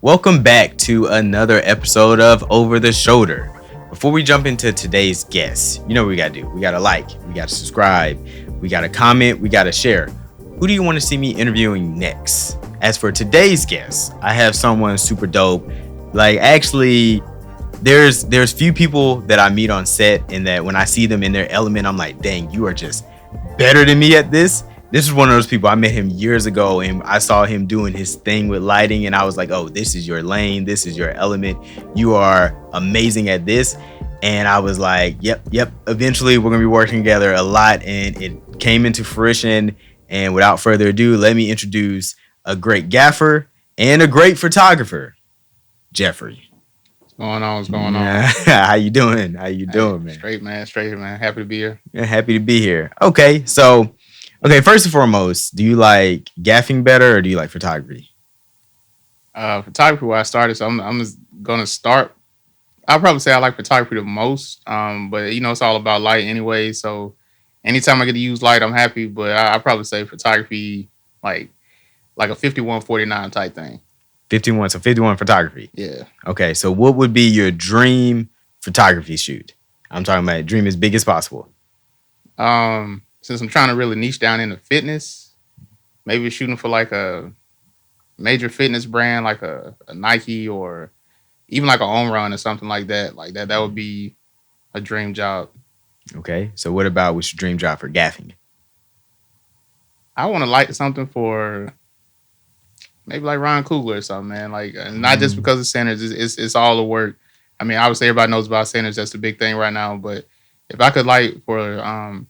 Welcome back to another episode of Over the Shoulder. Before we jump into today's guest, you know what we gotta do. We gotta like, we gotta subscribe, we gotta comment, we gotta share. Who do you want to see me interviewing next? As for today's guest, I have someone super dope. Like actually, there's few people that I meet on set and that when I see them in their element, I'm like, dang, you are just better than me at this. This is one of those people. I met him years ago and I saw him doing his thing with lighting and I was like, oh, this is your lane. This is your element. You are amazing at this. And I was like, yep. Eventually we're going to be working together a lot and it came into fruition. And without further ado, let me introduce a great gaffer and a great photographer, Jeffrey. What's going on? What's going on? How you doing? How you doing, man? Straight, man. Straight, man. Happy to be here. Yeah, happy to be here. Okay, so first and foremost, do you like gaffing better or do you like photography? Photography where I started, so I'm just gonna start. I'll probably say I like photography the most. But it's all about light anyway. So anytime I get to use light, I'm happy. But I probably say photography like a 51-49 type thing. 51, so 51 photography. Yeah. Okay, so what would be your dream photography shoot? I'm talking about dream as big as possible. Since I'm trying to really niche down into fitness, maybe shooting for like a major fitness brand, like a Nike or even like a home run or something like that. That would be a dream job. Okay, so what's your dream job for gaffing? I want to light something for maybe like Ryan Coogler or something, man. Like not just because of centers, it's all the work. I mean, obviously everybody knows about centers. That's the big thing right now. But if I could light for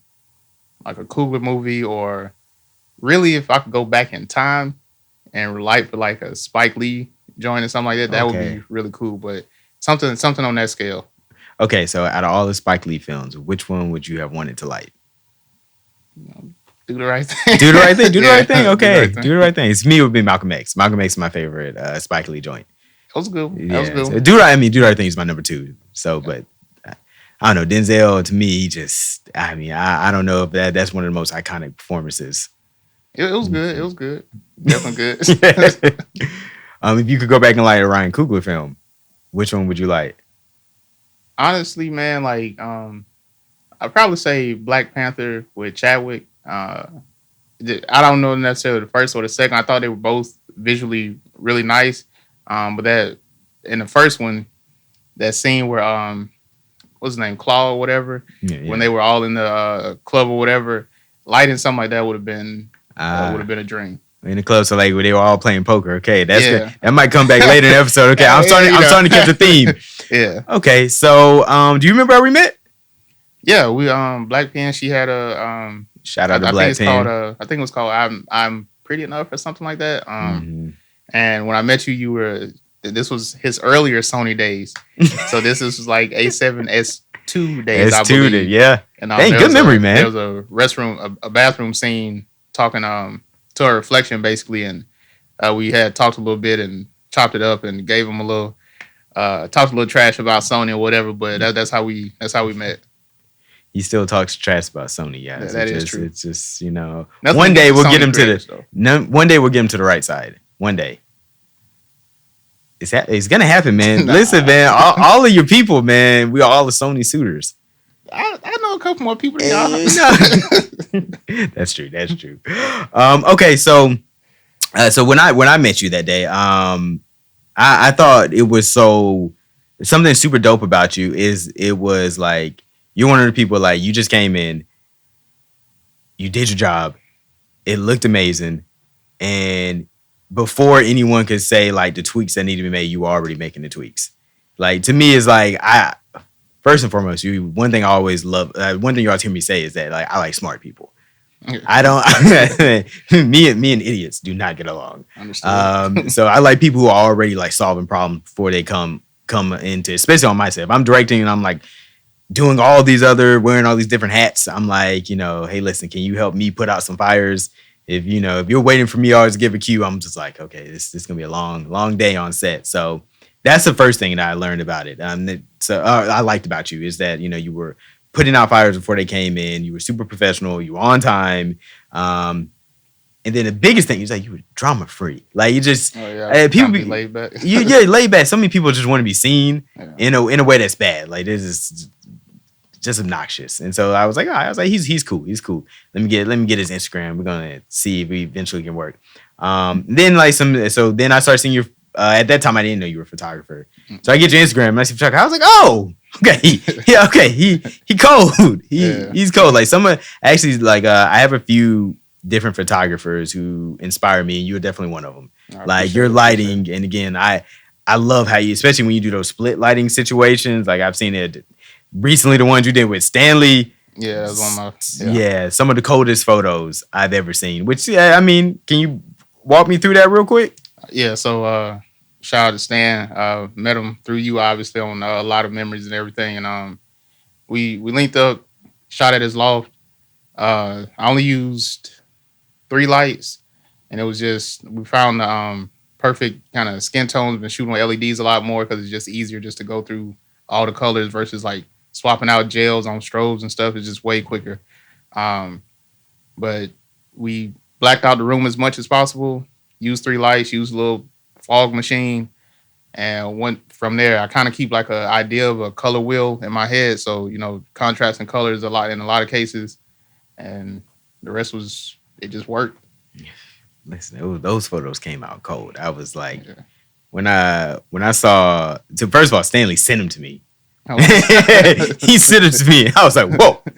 like a Coogler movie, or really if I could go back in time and light for like a Spike Lee joint or something like that, that would be really cool. But something on that scale. Okay, so out of all the Spike Lee films, which one would you have wanted to light? Do the right thing. Do the right thing. Do the right thing. Okay, do the right thing. It's me. It would be Malcolm X. Malcolm X is my favorite Spike Lee joint. That was good. That was good. So do the right thing is my number 2. So, but I don't know. Denzel, to me, he just, I don't know if that's one of the most iconic performances. It was good. It was good. Definitely good. If you could go back and light a Ryan Coogler film, which one would you light? Honestly, man, like, I'd probably say Black Panther with Chadwick. I don't know necessarily the first or the second. I thought they were both visually really nice. But that in the first one, that scene where, what's his name, Claw or whatever, when they were all in the club or whatever, lighting something like that would have been a dream. In the club, so like when they were all playing poker. Okay, that's good. That might come back later in the episode. Okay, I'm starting to catch the theme. Yeah. Okay, so do you remember how we met? Yeah, we Black Pen. She had a shout out to Black Pen. I think it was called I'm Pretty Enough or something like that. And when I met you, this was his earlier Sony days. So this was like A7S2 days, I believe. Yeah. And dang, good memory, man. There was a bathroom scene talking to her reflection basically, and we had talked a little bit and chopped it up and gave him a little talked a little trash about Sony or whatever. But that's how we met. He still talks trash about Sony, yeah. That is true. It's just one day we'll get him one day we'll get him to the right side. One day. It's gonna happen, man. Listen, man, all of your people, man, we are all the Sony suitors. I know a couple more people than y'all. That's true. Okay, so when I met you that day, I thought it was something super dope about you is it was like you're one of the people like you just came in, you did your job, it looked amazing, and before anyone could say like the tweaks that need to be made, you were already making the tweaks. Like to me, it's like first and foremost, one thing I always love. One thing you always hear me say is that like I like smart people. I don't. me and idiots do not get along. So I like people who are already like solving problems before they come into, especially on my set. If I'm directing and I'm like doing all these wearing all these different hats, I'm like, hey, listen, can you help me put out some fires? If you're waiting for me always to give a cue, I'm just like, okay, this is gonna be a long day on set. So that's the first thing that I learned about it. I liked about you is that you were putting out fires before they came in. You were super professional. You were on time. And then the biggest thing is like you were drama free. Like you just Oh yeah, people trying to be be laid back. you yeah laid back. So many people just want to be seen Yeah. in a way that's bad. Like this is just obnoxious. And so I was like, all right, I was like, he's cool. He's cool. Let me get his Instagram. We're gonna see if we eventually can work. Then like then I started seeing your at that time I didn't know you were a photographer. So I get your Instagram and I see photographer. I was like, oh, okay. Yeah, okay. He cold. Yeah. He's cold. Like someone actually like I have a few different photographers who inspire me, and you're definitely one of them. I Like appreciate your it, appreciate lighting, and again, I love how you, especially when you do those split lighting situations. Like I've seen it recently, the ones you did with Stanley. it. Yeah, that was one of my Yeah, some of the coldest photos I've ever seen. Which, yeah, I mean, can you walk me through that real quick? Yeah, so shout out to Stan. Met him through you, obviously, on a lot of memories and everything. And we linked up, shot at his loft. I only used 3 lights, and it was just we found the perfect kind of skin tones. Been shooting with LEDs a lot more because it's just easier just to go through all the colors versus like swapping out gels on strobes and stuff. It's just way quicker. Um, but we blacked out the room as much as possible. Used 3 lights. Used a little fog machine, and went from there. I kind of keep like an idea of a color wheel in my head, so contrast and colors a lot in a lot of cases, and the rest was it just worked. Listen, those photos came out cold. I was like, Yeah. when I saw, so first of all, Stanley sent them to me. Oh, He sent them to me. I was like,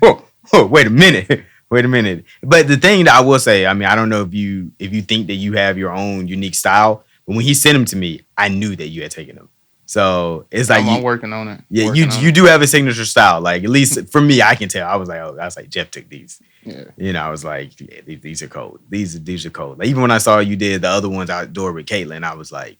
whoa, wait a minute. Wait a minute. But the thing that I will say, I mean, I don't know if you think that you have your own unique style, but when he sent them to me, I knew that you had taken them. So it's like I'm working on it. yeah, Working on you it. do have a signature style. Like at least for me, I can tell. I was like, Jeff took these. Yeah. I was like, yeah, these are cold. These are cold. Like even when I saw you did the other ones outdoor with Caitlin, I was like,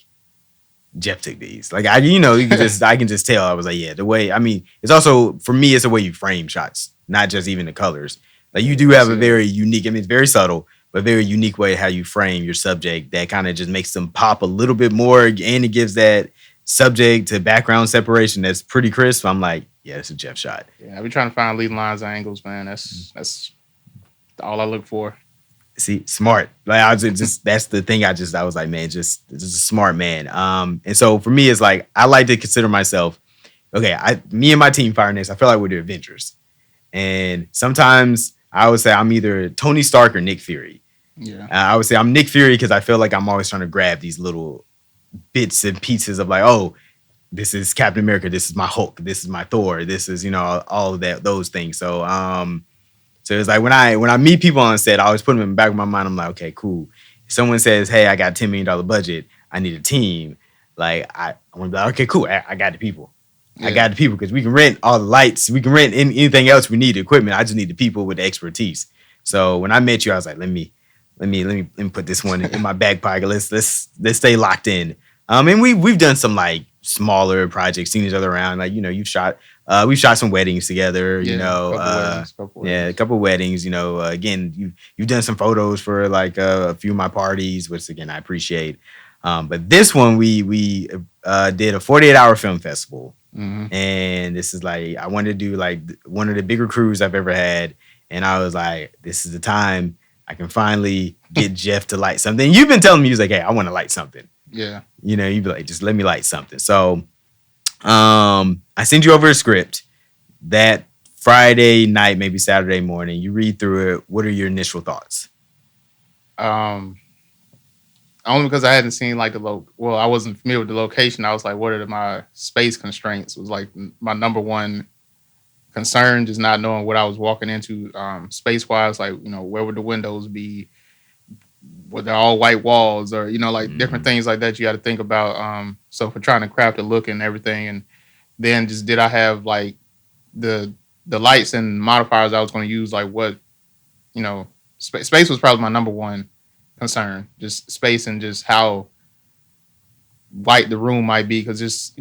Jeff took these. Like I can just tell. I was like, yeah, the way. I mean, it's also for me, it's the way you frame shots, not just even the colors. Like you do have a very unique. I mean, it's very subtle, but very unique way how you frame your subject that kind of just makes them pop a little bit more, and it gives that subject to background separation that's pretty crisp. I'm like, yeah, it's a Jeff shot. Yeah, I be trying to find leading lines and angles, man. That's all I look for. See, smart. Like I just that's the thing. I was like, man, just a smart man. And so for me, it's like I like to consider myself. Okay, me and my team Fire Next, I feel like we're the Avengers, and sometimes I would say I'm either Tony Stark or Nick Fury. Yeah. I would say I'm Nick Fury because I feel like I'm always trying to grab these little bits and pieces of like, oh, this is Captain America, this is my Hulk, this is my Thor, this is all of that those things. So it's like when I meet people on set, I always put them in the back of my mind. I'm like, okay, cool. If someone says, hey, I got $10 million budget, I need a team. Like I want to be like, okay, cool, I got the people. Yeah. I got the people because we can rent all the lights, we can rent anything else we need, equipment. I just need the people with the expertise. So when I met you, I was like, let me put this one in my back pocket. Let's stay locked in. And we've done some like smaller projects, seen each other around. Like we've shot some weddings together. A couple weddings. Again, you've done some photos for like a few of my parties, which again I appreciate. But this one we did a 48-hour film festival, and this is like I wanted to do like one of the bigger crews I've ever had, and I was like, this is the time I can finally get Jeff to light something. You've been telling me, he was like, hey, I want to light something. Yeah. You'd be like, just let me light something. So I send you over a script that Friday night, maybe Saturday morning. You read through it. What are your initial thoughts? Only because I hadn't seen like I wasn't familiar with the location. I was like, what are my space constraints? Was like my number one concern, just not knowing what I was walking into space wise. Like, where would the windows be? Were they all white walls or, different things like that you got to think about. So for trying to craft a look and everything. And then just did I have like the lights and modifiers I was going to use? Like what, space was probably my number one concern. Just space and just how white the room might be. Cause just,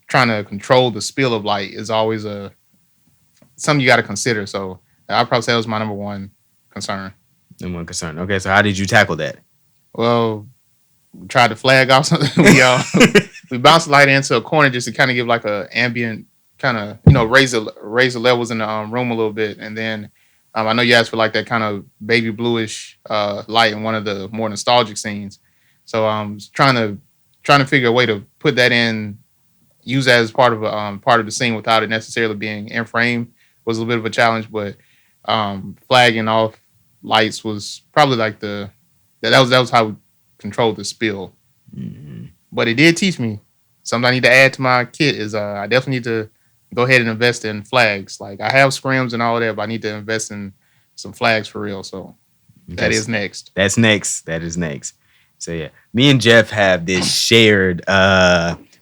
trying to control the spill of light is always something you got to consider. So I'd probably say that was my number one concern. Number one concern. Okay, so how did you tackle that? Well, we tried to flag off something. We bounced the light into a corner just to kind of give like a ambient kind of raise the levels in the room a little bit, and then I know you asked for like that kind of baby bluish light in one of the more nostalgic scenes. So trying to figure a way to put that in, use that as part of the scene without it necessarily being in frame was a little bit of a challenge. But flagging off lights was probably like that was how we controlled the spill. Mhm. But it did teach me something I need to add to my kit is I definitely need to go ahead and invest in flags. Like I have scrims and all that, but I need to invest in some flags for real. So that That's is next. that's next. That is next. So yeah, me and Jeff have this shared.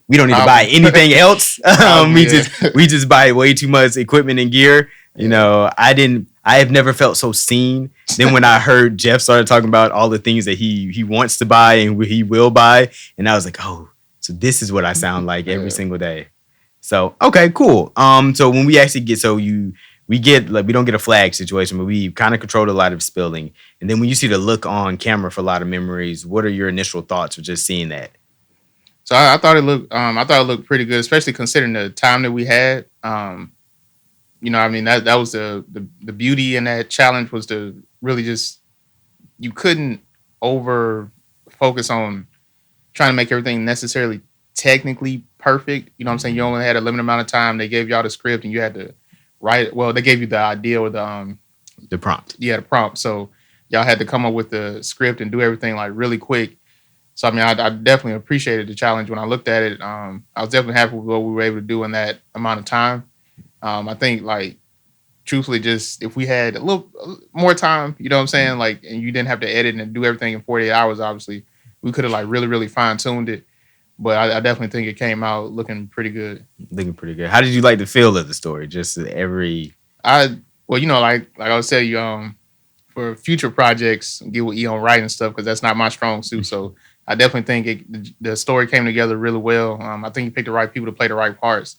We don't need to buy Problem. anything else. Problem, We yeah. just buy way too much equipment and gear. You Yeah. know, I have never felt so seen. Then when I heard Jeff started talking about all the things that he wants to buy and he will buy, and I was like, oh, so this is what I sound like every Yeah. single day. So okay, cool. So when we actually get we get like we don't get a flag situation, but we kind of control a lot of spilling. And then when you see the look on camera for a lot of memories, what are your initial thoughts of just seeing that? So I thought it looked pretty good, especially considering the time that we had. I mean that was the beauty in that challenge was to really just you couldn't over focus on trying to make everything necessarily technically perfect. You know what I'm saying? You only had a limited amount of time. They gave y'all the script and you had to write it. Well, they gave you the idea or The prompt. the prompt. So y'all had to come up with the script and do everything like really quick. So I mean, I definitely appreciated the challenge when I looked at it. I was definitely happy with what we were able to do in that amount of time. I think like truthfully, just if we had a little more time, you know what I'm saying, like, and you didn't have to edit and do everything in 48 hours, obviously, we could have like really, really fine tuned it. But I definitely think it came out looking pretty good. Looking pretty good. How did you like the feel of the story? Just every I well, like I was saying, you for future projects, get with Eon Wright and stuff because that's not my strong suit. So I definitely think the story came together really well. I think you picked the right people to play the right parts.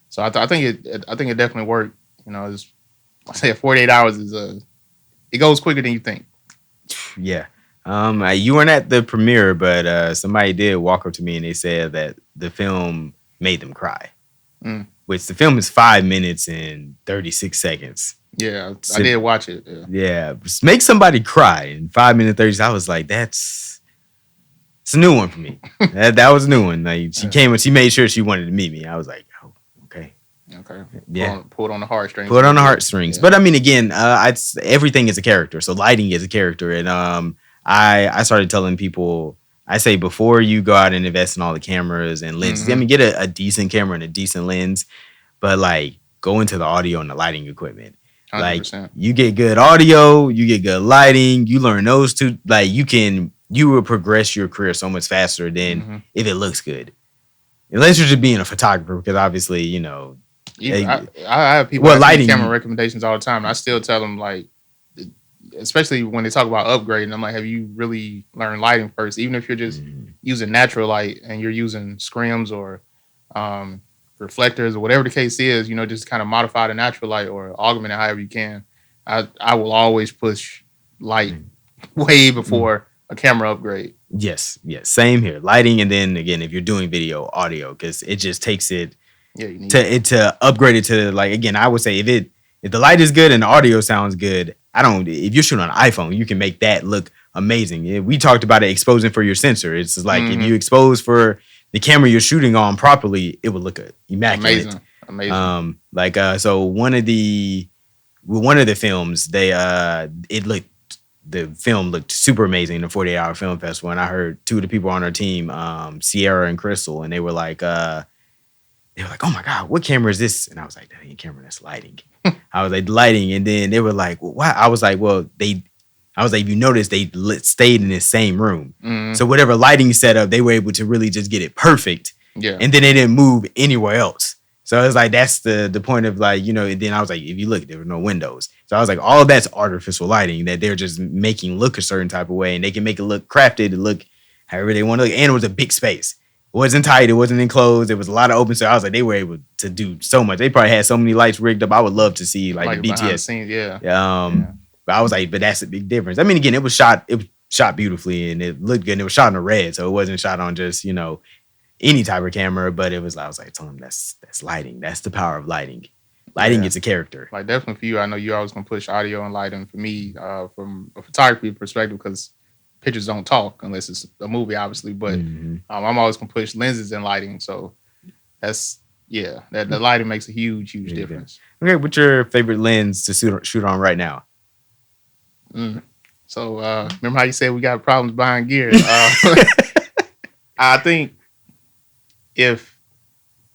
So I think it definitely worked. I say 48 hours is it goes quicker than you think. yeah. You weren't at the premiere, but somebody did walk up to me and they said that the film made them cry. Mm. Which the film is 5 minutes and 36 seconds. Yeah, I So, did watch it. Yeah. yeah, make somebody cry in 5 minutes 30. I was like, it's a new one for me. that was a new one. Like she came and she made sure she wanted to meet me. I was like, oh, okay, Okay. yeah, Pull it on the heartstrings. put it on the heartstrings. Yeah. But I mean, again, everything is a character. So lighting is a character, and I started telling people. I say before you go out and invest in all the cameras and lenses. I Mhm. mean, get a decent camera and a decent lens, but like go into the audio and the lighting equipment. Like 100%. you get good audio, you get good lighting, you learn those two. Like you will progress your career so much faster than Mhm. if it looks good. Unless you're just being a photographer, because obviously, I have people what asking me lighting camera recommendations all the time. And I still tell them like, especially when they talk about upgrading, I'm like, have you really learned lighting first? Even if you're just using natural light and you're using scrims or um, reflectors or whatever the case is, just kind of modify the natural light or augment it however you can. I will always push light way before a camera upgrade. Yes, same here. Lighting, and then again, if you're doing video, audio, because it just takes it Yeah, you need it. to upgrade it to like again. I would say if the light is good and the audio sounds good, I don't. If you're shooting on an iPhone, you can make that look amazing. Yeah, we talked about it exposing for your sensor. It's like if you expose for the camera you're shooting on properly, it would look immaculate. Amazing. So one of the films the film looked super amazing in the 48-hour film festival, and I heard two of the people on our team, Sierra and Crystal, and they were like, oh my god, what camera is this? And I was like, that ain't a camera, that's lighting. I was like, lighting, and then they were like, well, why? I was like, if you notice, they stayed in the same room, so whatever lighting setup, they were able to really just get it perfect, Yeah. and then they didn't move anywhere else. So it's like that's the point of like, and then I was like, if you look, there were no windows. So I was like, all of that's artificial lighting that they're just making look a certain type of way, and they can make it look crafted and look however they want to look. And it was a big space. It wasn't tight, it wasn't enclosed, there was a lot of open. So I was like, they were able to do so much. They probably had so many lights rigged up. I would love to see like the behind the BTS. scenes, yeah. But I was like, but that's a big difference. I mean, again, it was shot beautifully and it looked good. And it was shot in a red, so it wasn't shot on just, any type of camera, but it was. I was like, telling them that's lighting. That's the power of lighting. Lighting Yeah. gets a character. Like definitely for you, I know you're always gonna push audio and lighting. For me, from a photography perspective, because pictures don't talk unless it's a movie, obviously. But Mm-hmm. I'm always gonna push lenses and lighting. So that's yeah, that the lighting makes a huge difference. Okay, what's your favorite lens to shoot on right now? Mm. So remember how you said we got problems buying gear? I think if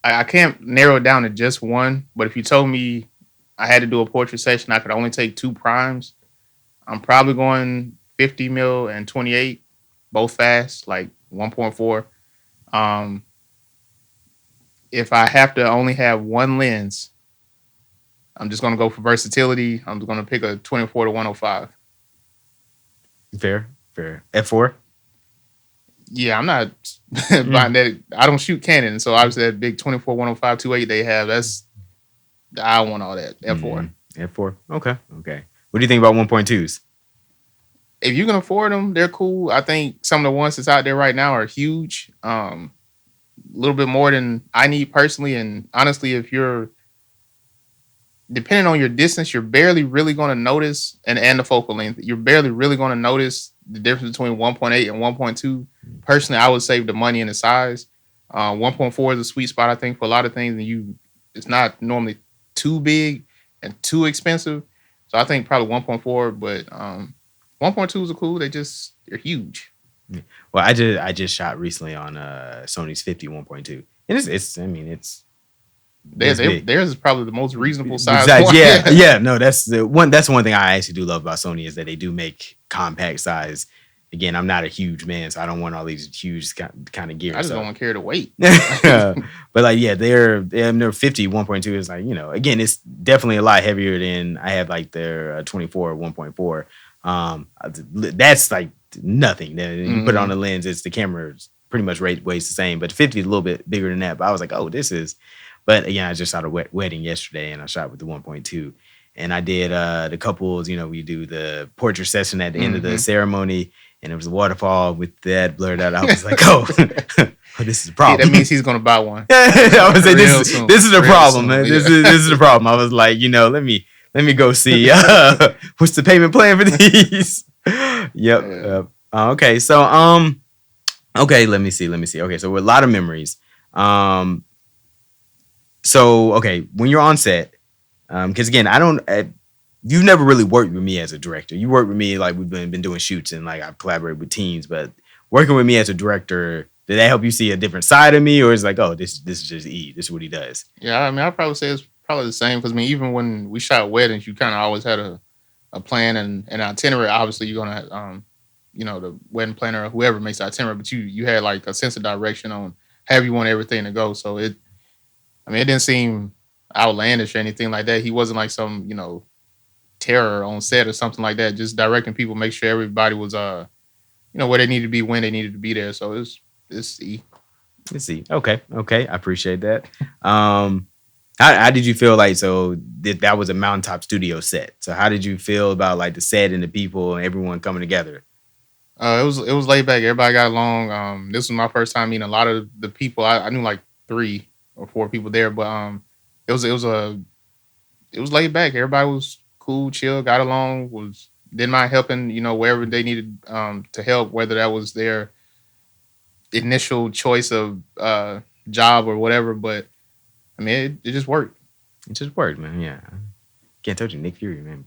I can't narrow it down to just one, but if you told me I had to do a portrait session, I could only take two primes. I'm probably going 50 mil and 28, both fast, like 1.4. Um, if I have to only have one lens, I'm just gonna go for versatility. I'm gonna pick a 24 to 105. Fair, fair. F4. Yeah, I'm not Mm. buying that. I don't shoot Canon, so obviously that big 24 105 28 they have. That's I don't want all that F4. Mm. F4. Okay, okay. What do you think about 1.2s? If you can afford them, they're cool. I think some of the ones that's out there right now are huge. A little bit more than I need personally. And honestly, if you're depending on your distance, you're barely really going to notice and the focal length. You're barely really going to notice the difference between 1.8 and 1.2. Personally, I would save the money and the size. 1.4 is a sweet spot, I think, for a lot of things. And it's not normally too big and too expensive. So I think probably 1.4, but 1.2s are cool. They're huge. Yeah. Well, I just shot recently on Sony's 50 1.2. And it's I mean it's big. Theirs is probably the most reasonable size Besides, one. yeah, yeah, no, that's the one thing I actually do love about Sony is that they do make compact size. Again, I'm not a huge man, so I don't want all these huge kind of gear. I just So don't care to wait. but like yeah, they're 50 1.2 is like, again, it's definitely a lot heavier than I have like their 24 1.4. That's like nothing. Then you put it on Mhm. the lens, it's the camera pretty much weighs the same, but 50 is a little bit bigger than that. But I was like, oh, this is. But again, I just shot a wedding yesterday, and I shot with the 1.2. And I did the couples. We do the portrait session at the end of the Mhm. ceremony, and it was a waterfall with that blurred out. I was like, oh, oh, this is a Yeah, that problem. means he's gonna buy one I was like, real soon. this is a Real problem, soon. man. Yeah. This is a problem. I was like, let me go see what's the payment plan for these. Yep. Yeah. Okay. So okay, let me see. Okay, so with a lot of memories. So okay, when you're on set, because again, I don't. You've never really worked with me as a director. You work with me like we've been doing shoots and like I've collaborated with teams, but working with me as a director, did that help you see a different side of me, or is it like, oh, this is just E. This is what he does. Yeah, I mean, I'd probably say it's probably the same because I mean, even when we shot weddings, you kind of always had a plan and an itinerary. Obviously, you're gonna the wedding planner or whoever makes the itinerary, but you had like a sense of direction on how you want everything to go. So I mean, it didn't seem outlandish or anything like that. He wasn't like some terror on set or something like that. Just directing people, make sure everybody was where they needed to be when they needed to be there. So it's E. Let's see. Okay, I appreciate that. How did you feel like that was a mountaintop studio set? So how did you feel about like the set and the people and everyone coming together? It was laid back. Everybody got along. This was my first time meeting a lot of the people. I knew like 3 or 4 people there, but it was laid back. Everybody was cool, chill, got along. Didn't mind helping. Wherever they needed to help, whether that was their initial choice of job or whatever. But I mean, it just worked. It just worked, man. Yeah, can't touch you, Nick Fury, man.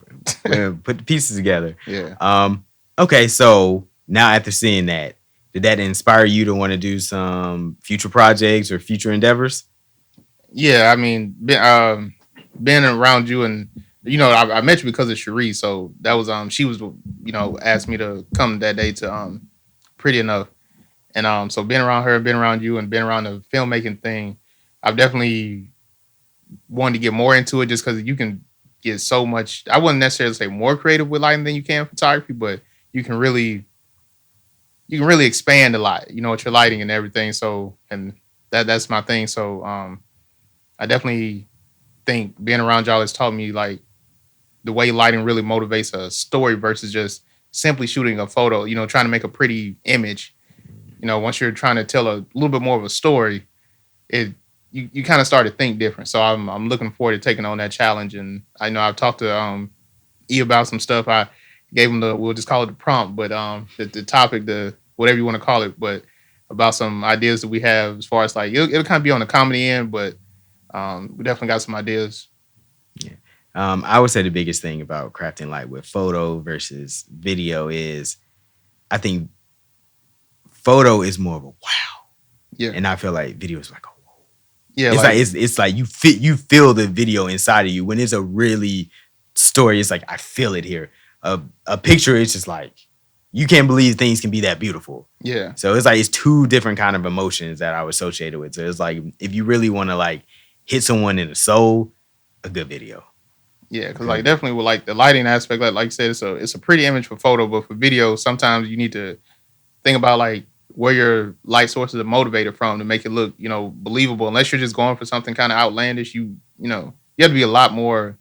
Put the pieces together. Yeah. Okay, so now after seeing that, did that inspire you to want to do some future projects or future endeavors? Yeah, I mean, being around you and I met you because of Cherie, so that was she was asked me to come that day to Pretty Enough, and so being around her, being around you, and being around the filmmaking thing, I've definitely wanted to get more into it just because you can get so much. I wouldn't necessarily say more creative with lighting than you can photography, but you can really expand a lot, with your lighting and everything. So and that's my thing. So I definitely think being around y'all has taught me like the way lighting really motivates a story versus just simply shooting a photo, trying to make a pretty image. Once you're trying to tell a little bit more of a story, it you kind of start to think different. So I'm looking forward to taking on that challenge. And I know I've talked to E about some stuff. I gave him we'll just call it the prompt, but the topic, the whatever you want to call it, but about some ideas that we have as far as like it'll kind of be on the comedy end, but we definitely got some ideas. Yeah. I would say the biggest thing about crafting light with photo versus video is I think photo is more of a wow. Yeah. And I feel like video is like a whoa. Yeah. It's like you feel the video inside of you. When it's a really story, it's like I feel it here. A picture, it's just like you can't believe things can be that beautiful. Yeah. So it's like it's two different kind of emotions that I was associated with. So it's like if you really want to like hit someone in the soul, a good video. Yeah, because like definitely with like the lighting aspect, like you said, it's a pretty image for photo, but for video, sometimes you need to think about like where your light sources are motivated from to make it look, believable. Unless you're just going for something kind of outlandish, you have to be a lot more,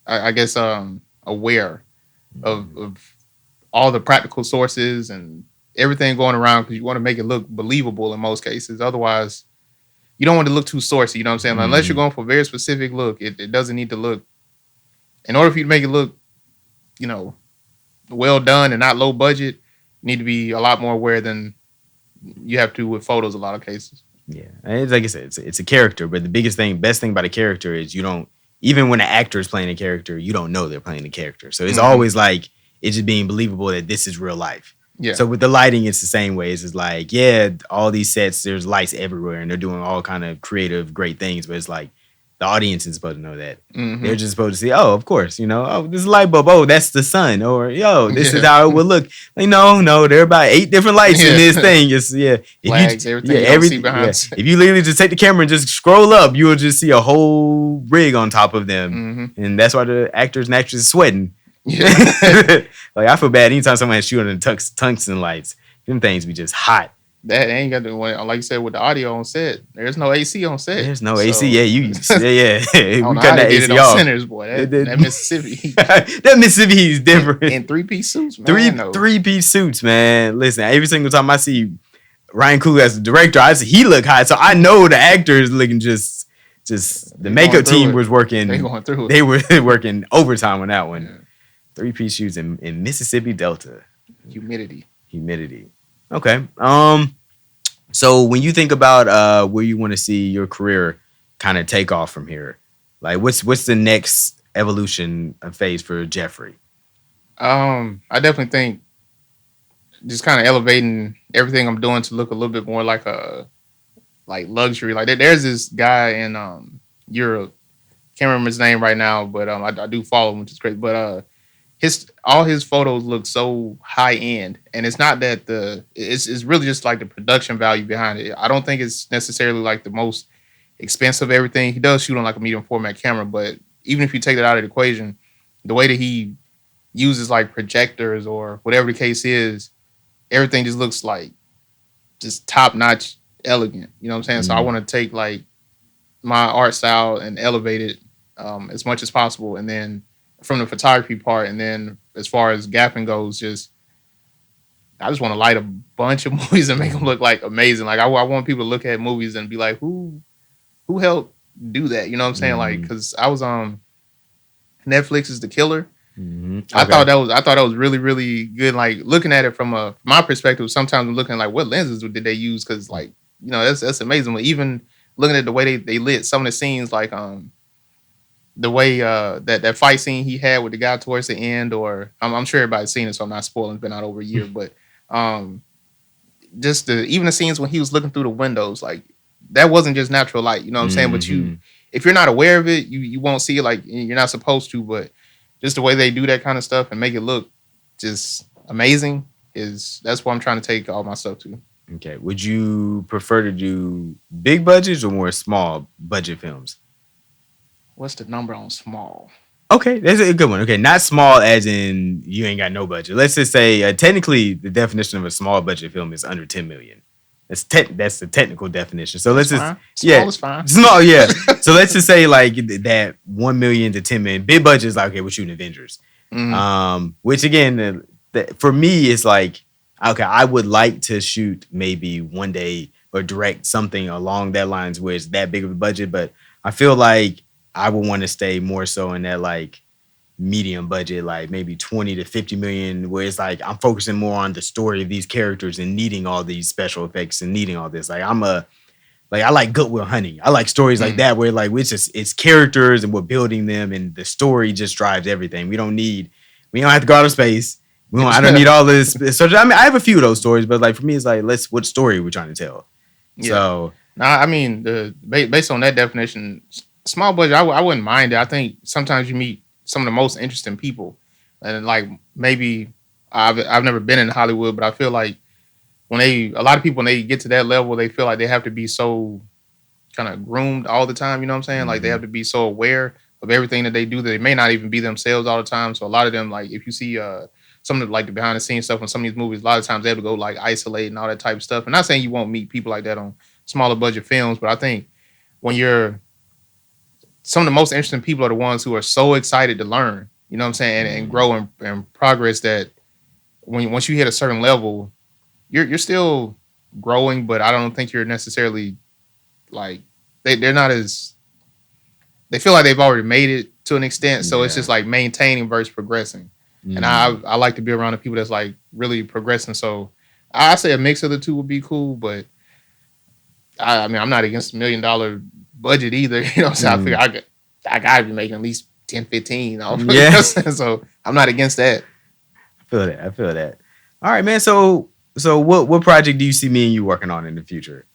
I guess, aware of all the practical sources and everything going around because you want to make it look believable in most cases. Otherwise, you don't want to look too sourcey. You know what I'm saying? Like, unless you're going for a very specific look, it doesn't need to look. In order for you to make it look, well done and not low budget, you need to be a lot more aware than you have to with photos. A lot of cases. Yeah, it's like I said, it's a character, but the best thing about a character is you don't. Even when an actor is playing a character, you don't know they're playing a character. So it's always like it's just being believable that this is real life. Yeah. So with the lighting, it's the same way. It's just like, yeah, all these sets, there's lights everywhere, and they're doing all kind of creative, great things. But it's like the audience is supposed to know that. They're just supposed to see, oh, of course, oh, this is a light bulb. Oh, that's the sun. Or yo, this is how it would look. Like, no, there are about 8 different lights in this thing. It's flags, everything behind. If you literally just take the camera and just scroll up, you will just see a whole rig on top of them, and that's why the actors and actresses sweating. Yeah. Like I feel bad anytime someone has shooting tungsten lights. Them things be just hot. That ain't got to, like you said, with the audio on set. There's no AC on set. There's no AC. Yeah, we cut that AC off. Centers, boy. That Mississippi. That Mississippi is different. In 3-piece suits, man. Three-piece suits, man. Listen, every single time I see Ryan Coogler as the director, I see he look hot. So I know the actor is looking just the makeup team was working. They going through it. They were working overtime on that one. Yeah. 3-piece suits in Mississippi Delta. Humidity. Okay. So when you think about where you want to see your career kind of take off from here, like what's the next evolution phase for Jeffrey? I definitely think just kind of elevating everything I'm doing to look a little bit more like a luxury. Like there's this guy in Europe. Can't remember his name right now, but I do follow him, which is great. But all his photos look so high end, and it's not that it's really just like the production value behind it. I don't think it's necessarily like the most expensive everything. He does shoot on like a medium format camera, but even if you take that out of the equation, the way that he uses like projectors or whatever the case is, everything just looks like just top notch elegant. You know what I'm saying? So I want to take like my art style and elevate it as much as possible, and then from the photography part, and then as far as gapping goes, I just want to light a bunch of movies and make them look like amazing. Like I want people to look at movies and be like, who helped do that? You know what I'm saying? Like, because I was on Netflix's The Killer. Okay. I thought that was really, really good. Like looking at it from my perspective, sometimes I'm looking like what lenses did they use? Because like that's amazing. But even looking at the way they lit some of the scenes, like the way that fight scene he had with the guy towards the end, or I'm sure everybody's seen it, so I'm not spoiling. It's been out over a year, but just even the scenes when he was looking through the windows, like that wasn't just natural light. You know what I'm saying? But if you're not aware of it, you won't see it. Like you're not supposed to. But just the way they do that kind of stuff and make it look just amazing that's what I'm trying to take all my stuff to. Okay. Would you prefer to do big budgets or more small budget films? What's the number on small? Okay, that's a good one. Okay, not small as in you ain't got no budget. Let's just say technically the definition of a small budget film is under 10 million. That's the technical definition. So let's small is fine. Small, yeah. So let's just say like that 1 million to 10 million. Big budget is like, okay, we're shooting Avengers. Which again, for me is like, okay, I would like to shoot maybe one day or direct something along that lines where it's that big of a budget. But I feel like I would want to stay more so in that like medium budget, like maybe 20 to 50 million, where it's like I'm focusing more on the story of these characters and needing all these special effects and needing all this. Like I like Goodwill Hunting. I like stories like that where like it's characters and we're building them and the story just drives everything. We don't have to go out of space. I don't need all this. So I mean, I have a few of those stories, but like for me, it's like what story are we trying to tell? Yeah. So I mean, based on that definition, small budget, I wouldn't mind it. I think sometimes you meet some of the most interesting people, and like maybe I've never been in Hollywood, but I feel like a lot of people when they get to that level, they feel like they have to be so kind of groomed all the time. You know what I'm saying? Like they have to be so aware of everything that they do that they may not even be themselves all the time. So a lot of them, like if you see some of the, like the behind the scenes stuff in some of these movies, a lot of times they have to go like isolate and all that type of stuff. And not saying you won't meet people like that on smaller budget films, but I think when you're some of the most interesting people are the ones who are so excited to learn, you know what I'm saying, and grow and progress that once you hit a certain level, you're still growing, but I don't think you're necessarily like they're not as they feel like they've already made it to an extent. So it's just like maintaining versus progressing. And I like to be around the people that's like really progressing. So I say a mix of the two would be cool, but I mean I'm not against $1 million budget either. You know, so I figure I gotta be making at least 10, 15. Yeah. So I'm not against that. I feel that. All right, man. So what project do you see me and you working on in the future?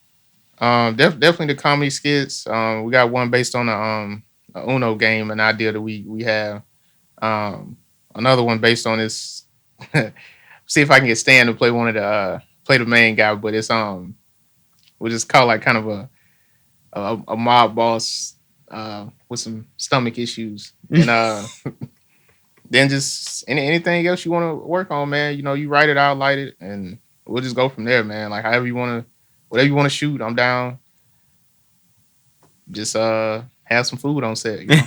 Definitely the comedy skits. We got one based on a Uno game, an idea that we have. Another one based on this. See if I can get Stan to play play the main guy, but it's we'll just call like kind of a mob boss with some stomach issues, and then just anything else you want to work on, man. You know, you write it, I'll light it, and we'll just go from there, man. Like whatever you want to shoot, I'm down. Just have some food on set. You know?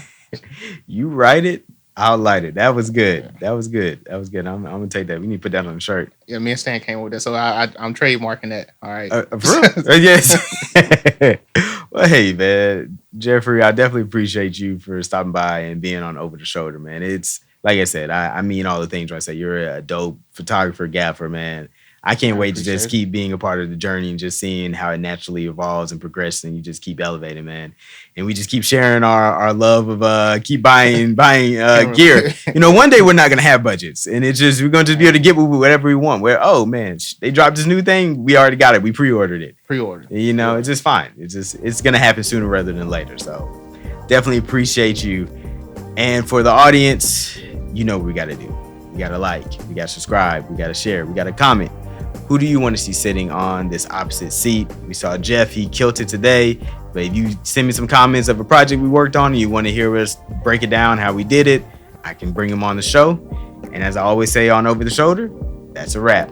You write it, I'll light it. That was good. Yeah. That was good. I'm gonna take that. We need to put that on the shirt. Yeah, me and Stan came with that, so I'm trademarking that. All right. Yes. Well, hey, man, Jeffrey, I definitely appreciate you for stopping by and being on Over the Shoulder, man. It's like I said, I mean all the things when I say you're a dope photographer, gaffer, man. I can't wait to just keep being a part of the journey and just seeing how it naturally evolves and progresses, and you just keep elevating, man. And we just keep sharing our love of keep buying gear. You know, one day we're not gonna have budgets, and we're gonna just be able to get whatever we want. Oh man, they dropped this new thing, we already got it, we pre-ordered it. You know, it's just fine. It's gonna happen sooner rather than later. So definitely appreciate you. And for the audience, you know what we gotta do. We gotta like, we gotta subscribe, we gotta share, we gotta comment. Who do you want to see sitting on this opposite seat? We saw Jeff, he killed it today. But if you send me some comments of a project we worked on and you want to hear us break it down, how we did it, I can bring them on the show. And as I always say on Over the Shoulder, that's a wrap.